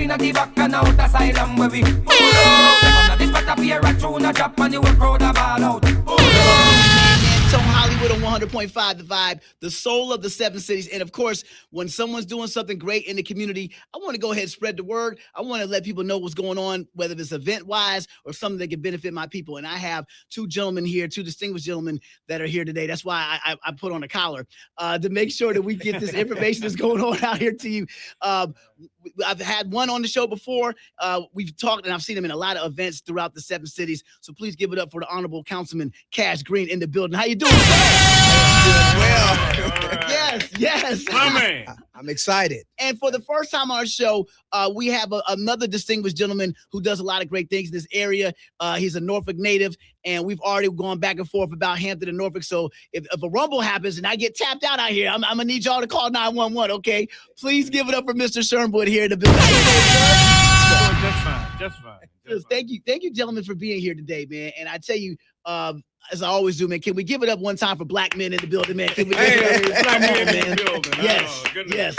we not give back and out asylum where we pull up. Step on this spot up here, a tune a drop and you will throw the ball out. Pull up. So Hollywood on 100.5 The Vibe, the soul of the seven cities. And of course, when someone's doing something great in the community, I want to go ahead and spread the word. I want to let people know what's going on, whether it's event-wise or something that can benefit my people. And I have two gentlemen here, two distinguished gentlemen that are here today. That's why I put on a collar to make sure that we get this information that's going on out here to you. I've had one on the show before. We've talked, and I've seen him in a lot of events throughout the seven cities. So please give it up for the Honorable Councilman Cash Green in the building. How you doing, sir? Well, Yes. My man. I'm excited. And for the first time on our show, we have another distinguished gentleman who does a lot of great things in this area. He's a Norfolk native, and we've already gone back and forth about Hampton and Norfolk. So if a rumble happens and I get tapped out here, I'm going to need y'all to call 911, okay? Please give it up for Mr. Sherwood here in the building. Just fine. Thank you, gentlemen, for being here today, man. And I tell you, as I always do, man, can we give it up one time for black men in the building, man? Can we give it up? Black men in the building. Yes.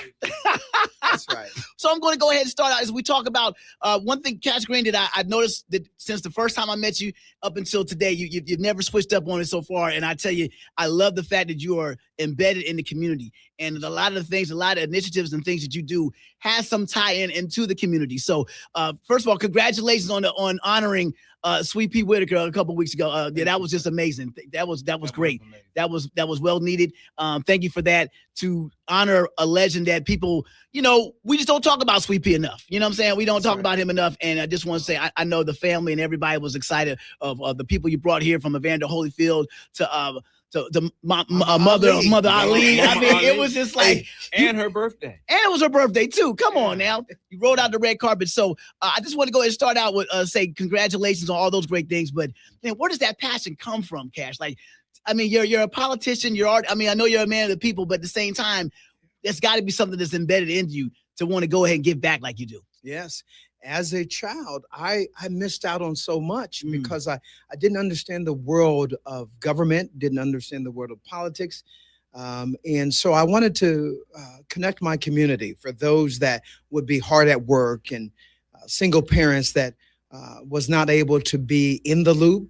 That's right. So I'm going to go ahead and start out as we talk about one thing, Cash Green, that I've noticed that since the first time I met you up until today, you've never switched up on it so far. And I tell you, I love the fact that you are embedded in the community. And a lot of the things, a lot of initiatives and things that you do has some tie-in into the community. So first of all, congratulations on honoring Sweet Pea Whitaker a couple of weeks ago. Yeah, that was just amazing. That was great. That was well needed. Thank you for that, to honor a legend that people, we just don't talk about Sweet Pea enough. You know what I'm saying? We don't talk about him enough. And I just want to say, I know the family and everybody was excited of the people you brought here, from Evander Holyfield to Mother Ali. I mean, it was just like, and her birthday. And it was her birthday too. Come on now. You rolled out the red carpet. So I just want to go ahead and start out with say congratulations on all those great things. But man, where does that passion come from, Cash? Like, I mean, you're a politician, I know you're a man of the people, but at the same time, there's got to be something that's embedded into you to want to go ahead and give back like you do. Yes. As a child, I missed out on so much because I didn't understand the world of government, didn't understand the world of politics. And so I wanted to connect my community for those that would be hard at work and single parents that was not able to be in the loop.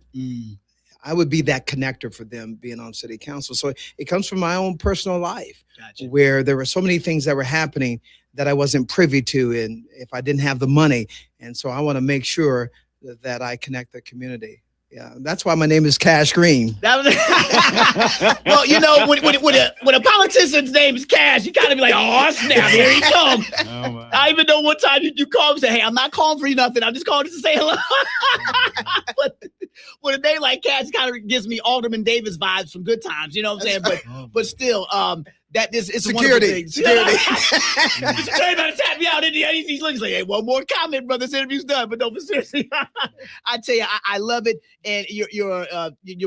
I would be that connector for them being on city council. So it comes from my own personal life, where there were so many things that were happening that I wasn't privy to, and if I didn't have the money. And so I want to make sure that I connect the community. Yeah, that's why my name is Cash Green. Well, when a politician's name is Cash, you gotta be like, oh snap, here he comes. Oh, I even know one time you call and say, hey, I'm not calling for you nothing. I'm just calling to say hello. But with a name like Cash, kind of gives me Alderman Davis vibes from Good Times. You know what I'm saying? But still, it's a wonderful thing. Security. Mr. Trey about to tap me out in the 80s. He's looking like, hey, one more comment, brother. This interview's done. But no, but seriously, I tell you, I love it. And you're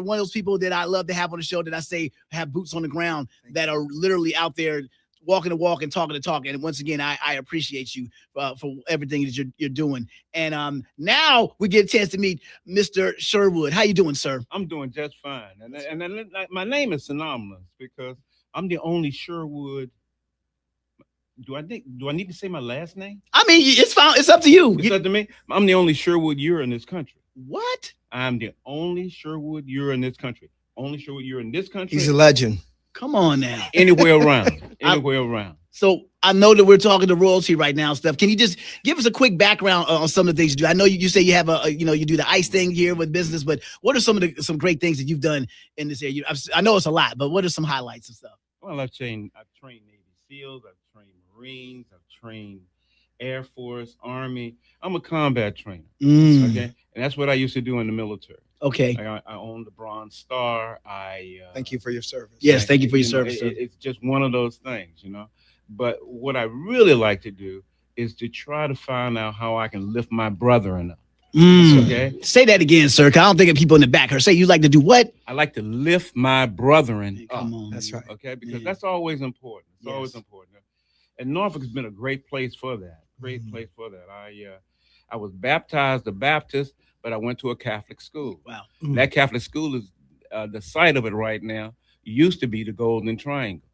one of those people that I love to have on the show that I say have boots on the ground that are literally out there walking the walk and talking the talk. And once again, I appreciate you for everything that you're doing. And now we get a chance to meet Mr. Sherwood. How you doing, sir? I'm doing just fine. And my name is synonymous because I'm the only Sherwood. Do I need to say my last name? I mean, it's fine. It's up to you. It's up to me. I'm the only Sherwood you're in this country. What? I'm the only Sherwood you're in this country. Only Sherwood you're in this country. He's a legend. Come on now. Anywhere around. So I know that we're talking to royalty right now, Steph. Can you just give us a quick background on some of the things you do? I know you say you have you do the ice thing here with business, but what are some great things that you've done in this area? I know it's a lot, but what are some highlights and stuff? Well, I've trained Navy SEALs, I've trained Marines, I've trained Air Force, Army. I'm a combat trainer. Okay, and that's what I used to do in the military. Okay. I own the Bronze Star. Thank you for your service. Yes, thank you for your service. It's just one of those things, But what I really like to do is to try to find out how I can lift my brethren up. Okay. Say that again, sir. 'Cause I don't think of people in the back. Say you like to do what? I like to lift my brethren up. Come on. That's right. Okay, because that's always important. It's always important. And Norfolk has been a great place for that. Place for that. I was baptized a Baptist, but I went to a Catholic school. Wow. That Catholic school is the site of it right now used to be the Golden Triangle.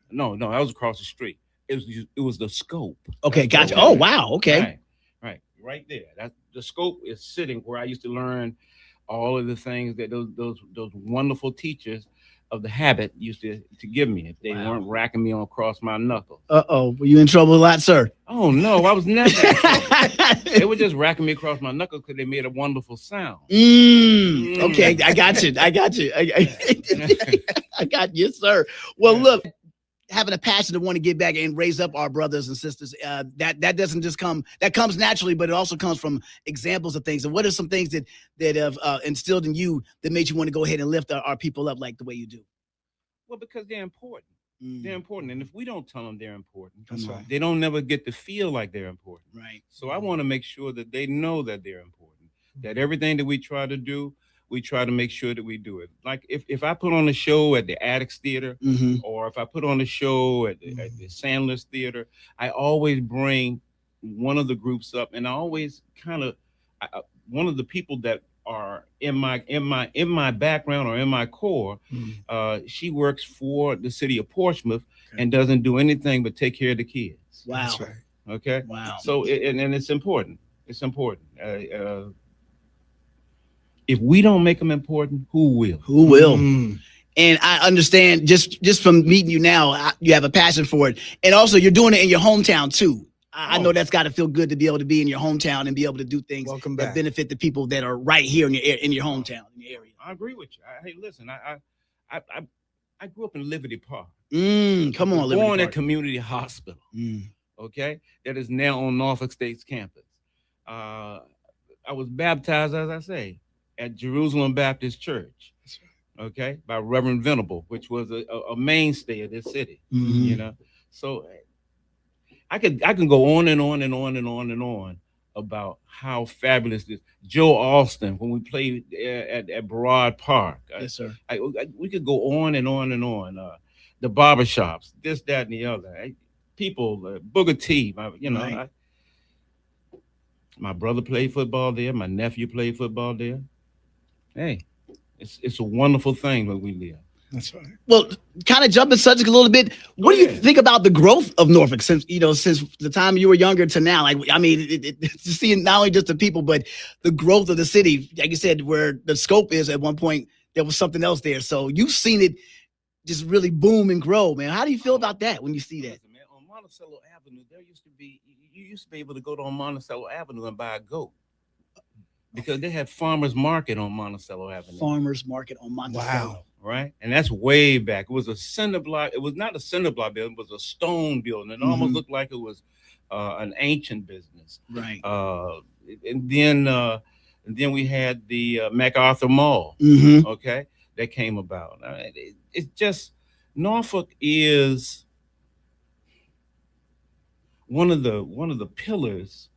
No, that was across the street. it was the scope. Okay, That's gotcha. what Oh, it is. wow. Okay. Right there. That the scope is sitting where I used to learn all of the things that those wonderful teachers of the habit used to give me if they Wow. weren't racking me on across my knuckles. Were you in trouble a lot, sir? Oh no, I was never in trouble. They were just racking me across my knuckles because they made a wonderful sound. Okay, I got you. I got you. I got you, sir. Well, Yeah. look, having a passion to want to get back and raise up our brothers and sisters, that doesn't just come. That comes naturally, but it also comes from examples of things. And what are some things that have instilled in you that made you want to go ahead and lift our people up like the way you do? Well, because they're important. They're important, and if we don't tell them they're important, That's right. they don't never get to feel like they're important. Right. So I want to make sure that they know that they're important. That everything that we try to do, we try to make sure that we do it. Like if I put on a show at the Addicts Theater, or if I put on a show at the Sandler's Theater, I always bring one of the groups up, and I always kind of one of the people that are in my background or in my core. She works for the city of Portsmouth and doesn't do anything but take care of the kids. Wow. That's right. Okay. Wow. So and it's important. It's important. If we don't make them important, who will? Who will? And I understand just from meeting you now, you have a passion for it, and also you're doing it in your hometown too. I know that's got to feel good to be able to be in your hometown and be able to do things Welcome that back. benefit the people that are right here in your hometown, in your area. I agree with you. Hey, listen, I grew up in Liberty Park. Come on, Liberty Born at Park. Community Hospital. Okay, that is now on Norfolk State's campus. I was baptized, as I say, at Jerusalem Baptist Church. Okay, by Reverend Venable, which was a mainstay of this city. You know, so I can go on and on and on and on and on about how fabulous this Joe Austin when we played at Barrard Park. Yes, sir. We could go on and on and on. The barbershops, this, that, and the other. People, Booker T. Right. My brother played football there. My nephew played football there. Hey, it's a wonderful thing where we live. That's right. Well, kind of jumping subject a little bit. What do you think about the growth of Norfolk since the time you were younger to now? Like, I mean, to see not only just the people, but the growth of the city. Like you said, where the scope is at one point, there was something else there. So you've seen it just really boom and grow, man. How do you feel about that when you see that? Listen, man, on Monticello Avenue, you used to be able to go to Monticello Avenue and buy a goat. Because they had farmers market on Monticello Avenue. Farmers market on Monticello. Wow. Right? And that's way back. It was a cinder block. It was not a cinder block building. It was a stone building. It almost looked like it was an ancient business. Right. And then we had the MacArthur Mall. Okay, that came about. It's just Norfolk is one of the pillars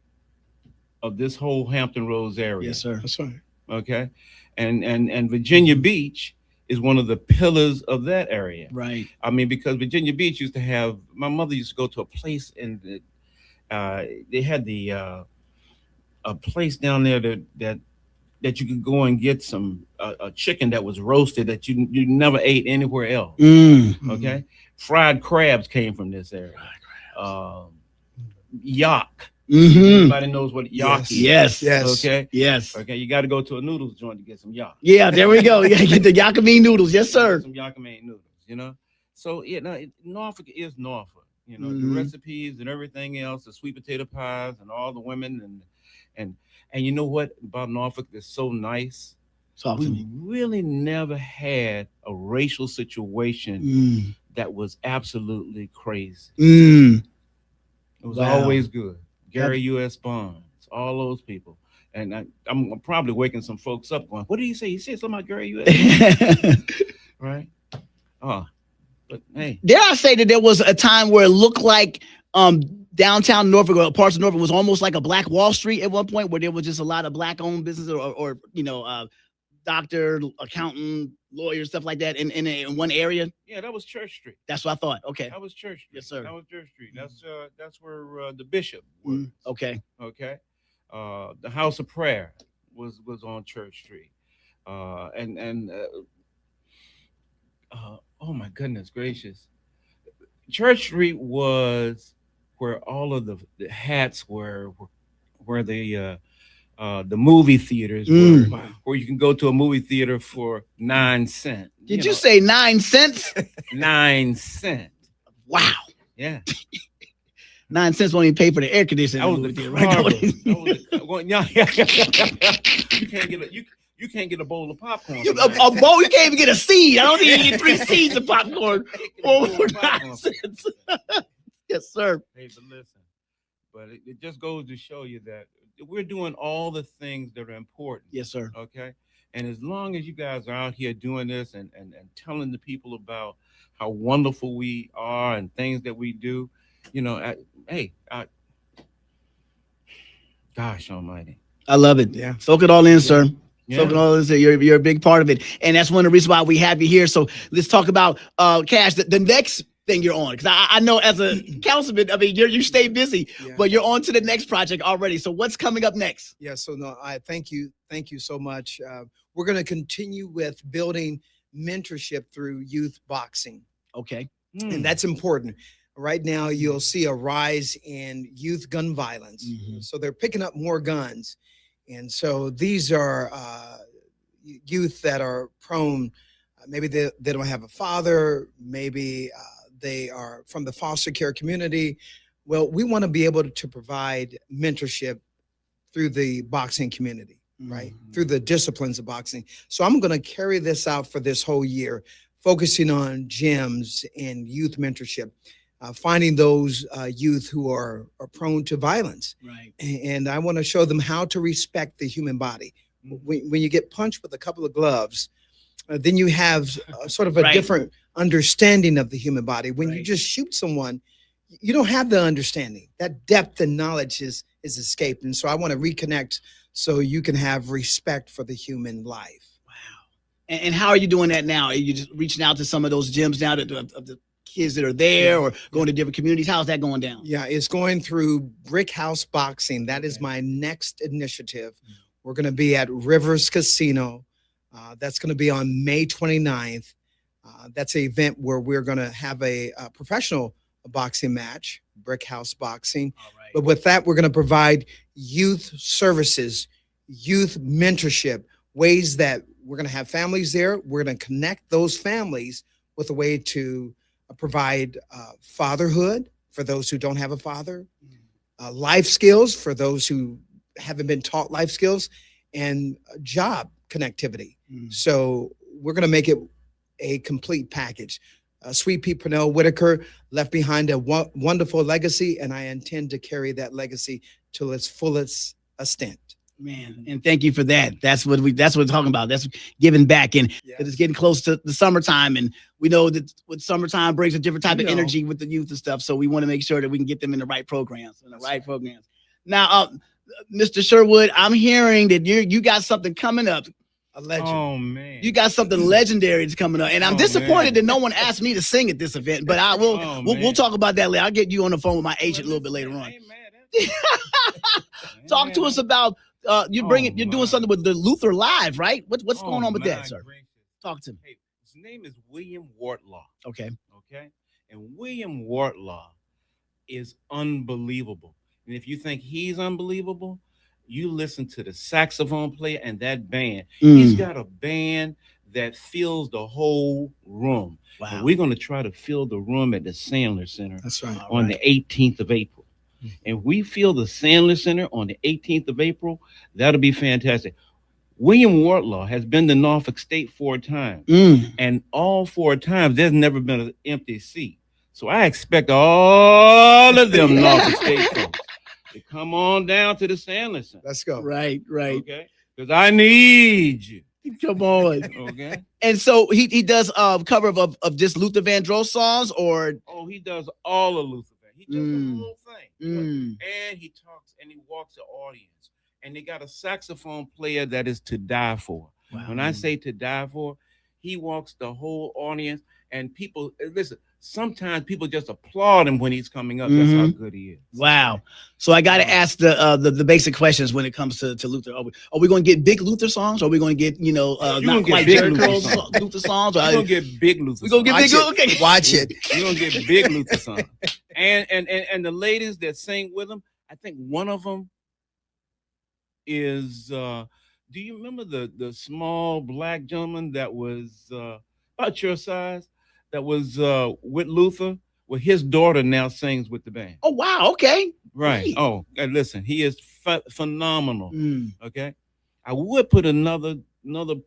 of this whole Hampton Roads area. Yes, sir. That's right. Okay, and Virginia Beach is one of the pillars of that area. Right. I mean, because Virginia Beach used to have, my mother used to go to a place in they had a place down there that you could go and get some a chicken that was roasted that you never ate anywhere else. Okay, fried crabs came from this area. Yak. Everybody knows what yak is. Yes. Okay. Yes. Okay. You got to go to a noodles joint to get some yak. Yeah, there we go. You gotta get the Yakame noodles. Yes, sir. Some Yakame noodles. You know. So Norfolk is Norfolk. You know, the recipes and everything else, the sweet potato pies and all the women and you know what about Norfolk that's so nice? We really never had a racial situation that was absolutely crazy. It was always good. Gary U.S. Bonds, all those people. And I'm probably waking some folks up going, what did he say? He said something about Gary U.S. Right? But hey. Dare I say that there was a time where it looked like downtown Norfolk or parts of Norfolk was almost like a Black Wall Street at one point, where there was just a lot of Black-owned businesses or doctor, accountant, lawyer, stuff like that in one area? Yeah, that was Church Street. That's what I thought. Okay. That was Church Street. Yes, sir. That was Church Street. That's where the bishop was. Okay. Okay. The House of Prayer was on Church Street. Oh my goodness gracious. Church Street was where all of the hats were, where the movie theaters were, Mm. Wow. where you can go to a movie theater for 9 cents. Did you say 9 cents? 9 cents? Wow. Yeah. 9 cents won't even pay for the air conditioning. That in was the the movie theater, right? carver. That was the well, yeah. You can't get you can't get a bowl of popcorn. You, For a 9 bowl, you can't even get a seed. I don't think you can get 3 seeds of popcorn cents. Get a for bowl of popcorn 9 for- cents. Yes, sir. Hey, but listen, it just goes to show you that we're doing all the things that are important. Yes, sir. Okay. And as long as you guys are out here doing this and telling the people about how wonderful we are and things that we do, hey, gosh almighty. I love it. Yeah. Soak it all in, sir. Yeah. Soak it all in, sir. You're a big part of it. And that's one of the reasons why we have you here. So let's talk about Cash, the next thing you're on. Because I know as a councilman, I mean, you stay busy, Yeah. but you're on to the next project already. So what's coming up next? Yeah, so no, I thank you so much. We're going to continue with building mentorship through youth boxing, Okay. and that's important. Right now, you'll see a rise in youth gun violence, Mhm. so they're picking up more guns, and so these are youth that are prone. Maybe they don't have a father. Maybe they are from the foster care community. Well, we want to be able to provide mentorship through the boxing community, right? Mhm. Through the disciplines of boxing. So I'm going to carry this out for this whole year, focusing on gyms and youth mentorship, finding those youth who are prone to violence. Right. And I want to show them how to respect the human body. When you get punched with a couple of gloves, then you have sort of a Right. different understanding of the human body. When you Right. just shoot someone, you don't have the understanding. That depth and knowledge is escaped. And so I want to reconnect so you can have respect for the human life. Wow. And how are you doing that now? Are you just reaching out to some of those gyms now of the kids that are there, or going to different communities? How's that going down? Yeah, it's going through Brick House Boxing. That is Okay. my next initiative. We're going to be at Rivers Casino. That's going to be on May 29th. That's an event where we're going to have a professional boxing match, Brick House Boxing. All right. But with that, we're going to provide youth services, youth mentorship, ways that we're going to have families there. We're going to connect those families with a way to provide fatherhood for those who don't have a father, life skills for those who haven't been taught life skills, and job connectivity. Mm. So we're going to make it a complete package. Sweet Pea Purnell Whitaker left behind a wonderful legacy, and I intend to carry that legacy to its fullest extent. Man, and thank you for that. That's what we're talking about. That's giving back, and Yes. it's getting close to the summertime, and we know that what summertime brings a different type You of know. energy with the youth and stuff. So we want to make sure that we can get them in the right programs, That's right. Now, Mr. Sherwood, I'm hearing that you got something coming up. A legend. Oh man. You got something legendary that's coming up, and I'm Oh, disappointed man. that no one asked me to sing at this event. But I will. Oh, we'll man. talk about that later. I'll get you on the phone with my agent a little bit later I on. ain't mad at you. Talk to us about you're Oh, doing my. something with the Luther Live, right? What's going on with my that, sir? gracious. Talk to me. Hey, his name is William Wortlaw. Okay. Okay. And William Wortlaw is unbelievable. And if you think he's unbelievable, you listen to the saxophone player and that band. He's got a band that fills the whole room. Wow. And we're going to try to fill the room at the Sandler Center That's right. All on right. the 18th of April. And we fill the Sandler Center on the 18th of April. That'll be fantastic. William Wortlaw has been to Norfolk State 4 times. And all 4 times, there's never been an empty seat. So I expect all of them Norfolk State folks to come on down to the Sandler Center. Let's go. Right. Okay? Because I need you. Come on. Okay? And so he does cover of just Luther Vandross songs, or Oh, he does all of Luther. He does Mm. the whole thing. Mm. And he talks and he walks the audience. And they got a saxophone player that is to die for. Wow. When I say to die for, he walks the whole audience and people listen. Sometimes people just applaud him when he's coming up. That's how good he is. Wow. So I got to ask the basic questions when it comes to Luther. Are we going to get big Luther songs? Or are we going to get not quite Luther songs? We're gonna get big Luther. We're gonna get big. Okay, watch it. We're gonna get big Luther songs. And the ladies that sing with him, I think one of them is. Do you remember the small black gentleman that was about your size? That was with Luther. Well, his daughter now sings with the band. Oh wow! Okay, right. Great. Oh, listen, he is phenomenal. Okay, I would put another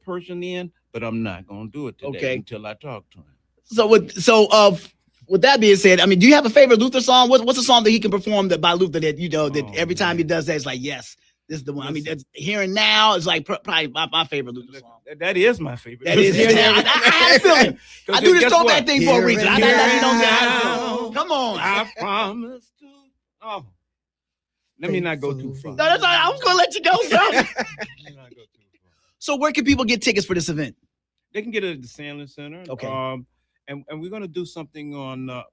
person in, but I'm not gonna do it today until I talk to him. So with that being said, I mean, do you have a favorite Luther song? What's a song that he can perform by Luther that every time he does that, it's like, yes, this is the one. Listen, I mean, Hearing Now is like probably my favorite Luther song. That is my favorite. That is Hearing Now. I had a feeling. I do this throwback thing for a reason. Come on. I promise to. Oh, let me not go too far. No, that's all right. I was going to let you go, sir. Let me not go too far. So where can people get tickets for this event? They can get it at the Sandler Center. Okay. And we're going to do something on. I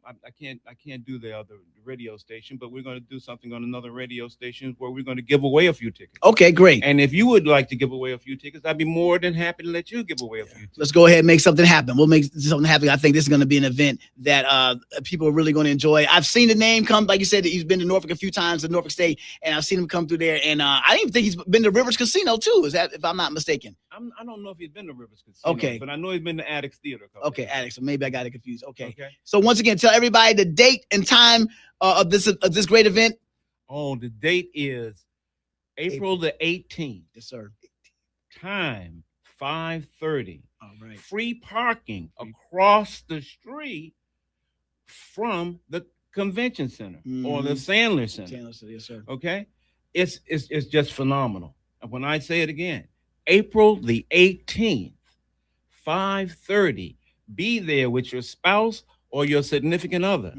can't do the other radio station, but we're going to do something on another radio station where we're going to give away a few tickets. Okay, great. And if you would like to give away a few tickets, I'd be more than happy to let you give away a few tickets. Let's go ahead and make something happen. We'll make something happen. I think this is going to be an event that people are really going to enjoy. I've seen the name come, like you said, he's been to Norfolk a few times, to Norfolk State, and I've seen him come through there. And I didn't even think he's been to Rivers Casino too. Is that, if I'm not mistaken? I don't know if he's been to Rivers Casino. Okay, but I know he's been to Addicts Theater. Okay, Addicts. So maybe I got it confused. Okay. So once again, tell everybody the date and time of this great event. Oh, the date is April the 18th. Yes, sir. Time 5:30. All right. Free parking across the street from the convention center or the Sandler Center. Sandler Center, yes, sir. Okay, it's just phenomenal. And when I say it again, April the 18th, 5:30. Be there with your spouse or your significant other,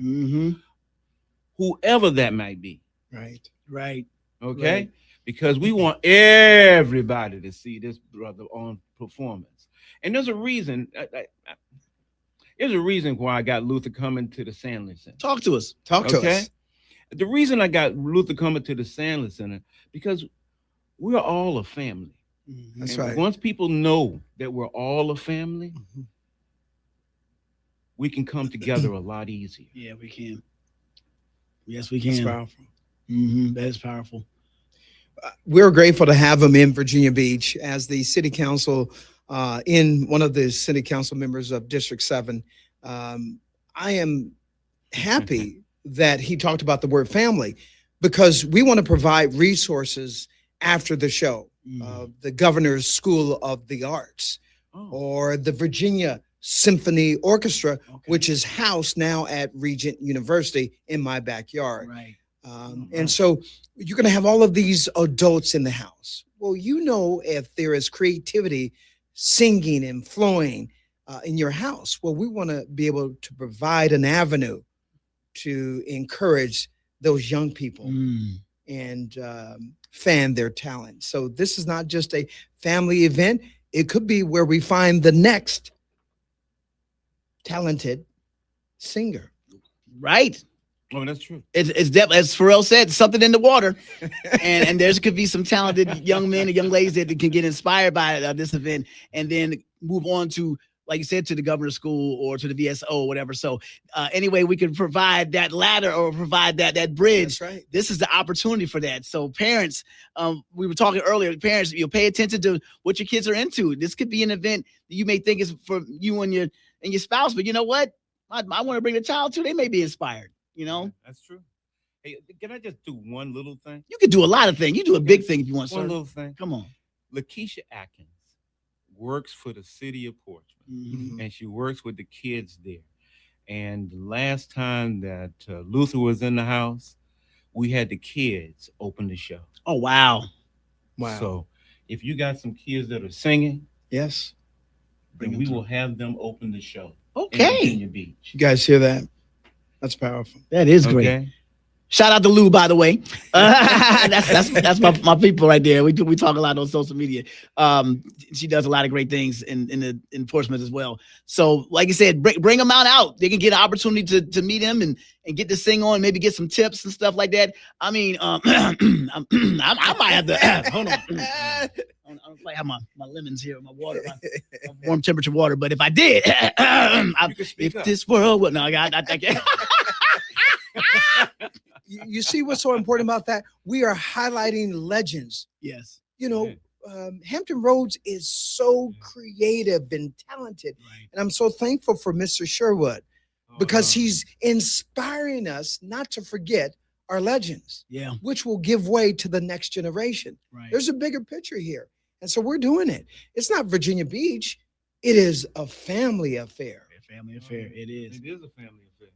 whoever that might be. Right. Okay, right. Because we want everybody to see this brother on performance, and there's a reason. There's a reason why I got Luther coming to the Sandler Center. Talk to us. Talk to us. The reason I got Luther coming to the Sandler Center because we're all a family. That's and right. Once people know that we're all a family. We can come together a lot easier. Yeah, we can. Yes, we can. That's powerful. That is powerful. We're grateful to have him in Virginia Beach as the city council, in one of the city council members of District 7. I am happy that he talked about the word family because we want to provide resources after the show. The Governor's School of the Arts or the Virginia Symphony Orchestra, which is housed now at Regent University in my backyard. Right. And so you're going to have all of these adults in the house. Well, if there is creativity, singing and flowing in your house, well, we want to be able to provide an avenue to encourage those young people and fan their talent. So this is not just a family event. It could be where we find the next talented singer. Right. Oh, that's true. It's definitely, as Pharrell said, something in the water, and there could be some talented young men and young ladies that can get inspired by this event, and then move on to, like you said, to the governor's school or to the VSO or whatever. So anyway, we can provide that ladder or provide that bridge. That's right. This is the opportunity for that. So parents, we were talking earlier, parents, pay attention to what your kids are into. This could be an event that you may think is for you and your spouse, but you know what? I want to bring the child too. They may be inspired, That's true. Hey, can I just do one little thing? You can do a lot of things. You do a big thing if you want, sir. One little thing. Come on. Lakeisha Atkins works for the city of Portsmouth, and she works with the kids there. And the last time that Luther was in the house, we had the kids open the show. Oh, wow. So if you got some kids that are singing, yes, then we will have them open the show. Okay. In Virginia Beach. You guys hear that? That's powerful. That is great. Shout out to Lou, by the way. That's my people right there. We talk a lot on social media. She does a lot of great things in the enforcement as well. So, like I said, bring them out. They can get an opportunity to meet him and get this thing on, maybe get some tips and stuff like that. I mean, I might have to hold on. I don't like have my lemons here, my water, my warm temperature water. But if I did, if this world would I can't. You see what's so important about that? We are highlighting legends. Yes. You know, Hampton Roads is so creative and talented. Right. And I'm so thankful for Mr. Sherwood because he's inspiring us not to forget our legends, which will give way to the next generation. Right. There's a bigger picture here. And so we're doing it. It's not Virginia Beach. It is a family affair. A family affair. It is. It is a family affair.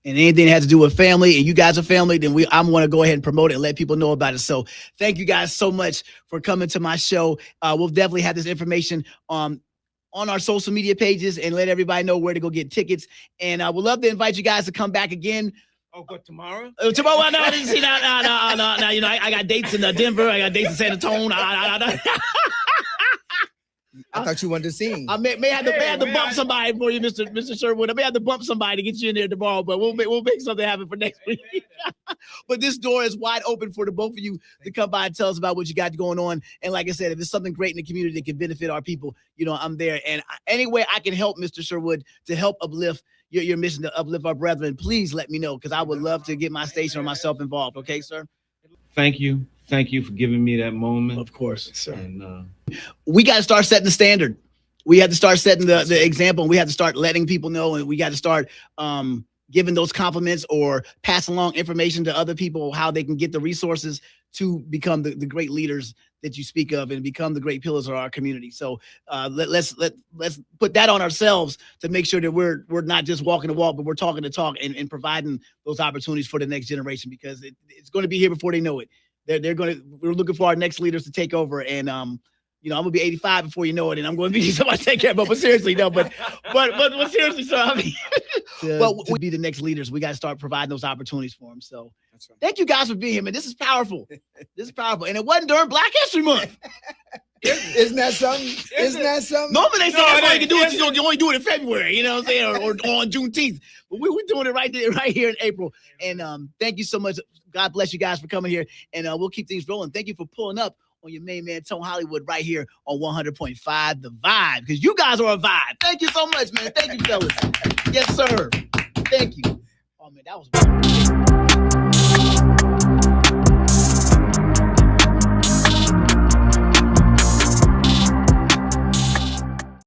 And anything that has to do with family and you guys are family, then I'm going to go ahead and promote it and let people know about it. So thank you guys so much for coming to my show. We'll definitely have this information on our social media pages and let everybody know where to go get tickets. And I would love to invite you guys to come back again. Oh, but tomorrow? Tomorrow? No, see, no. You know, I got dates in Denver. I got dates in San Antonio. I thought you wanted to sing. I may have to bump somebody for you, Mr. Sherwood. I may have to bump somebody to get you in there tomorrow, but we'll make something happen for next week. But this door is wide open for the both of you to come by and tell us about what you got going on. And like I said, if it's something great in the community that can benefit our people, you know, I'm there. And any way I can help Mr. Sherwood to help uplift your mission to uplift our brethren, please let me know because I would love to get my station or myself involved. Okay, sir? Thank you. Thank you for giving me that moment. Of course, sir. And, we got to start setting the standard. We have to start setting the example. And we have to start letting people know, and we got to start giving those compliments or passing along information to other people how they can get the resources to become the great leaders that you speak of and become the great pillars of our community. So let's put that on ourselves to make sure that we're not just walking the walk, but we're talking the talk and providing those opportunities for the next generation because it's going to be here before they know it. We're looking for our next leaders to take over. And, you know, I'm gonna be 85 before you know it. And I'm going to be somebody to take care of it. But seriously, no, but seriously, so I mean, to be the next leaders, we got to start providing those opportunities for them. So thank you guys for being here, man. This is powerful. This is powerful. And it wasn't during Black History Month. Isn't that something? Isn't that something? Normally they say that's all you can do is you only do it in February, you know what I'm saying, or on Juneteenth. But we're doing it right here in April. And thank you so much. God bless you guys for coming here. And we'll keep things rolling. Thank you for pulling up on your main man, Tone Hollywood, right here on 100.5 The Vibe. Because you guys are a vibe. Thank you so much, man. Thank you, fellas. Yes, sir. Thank you. Oh, man, that was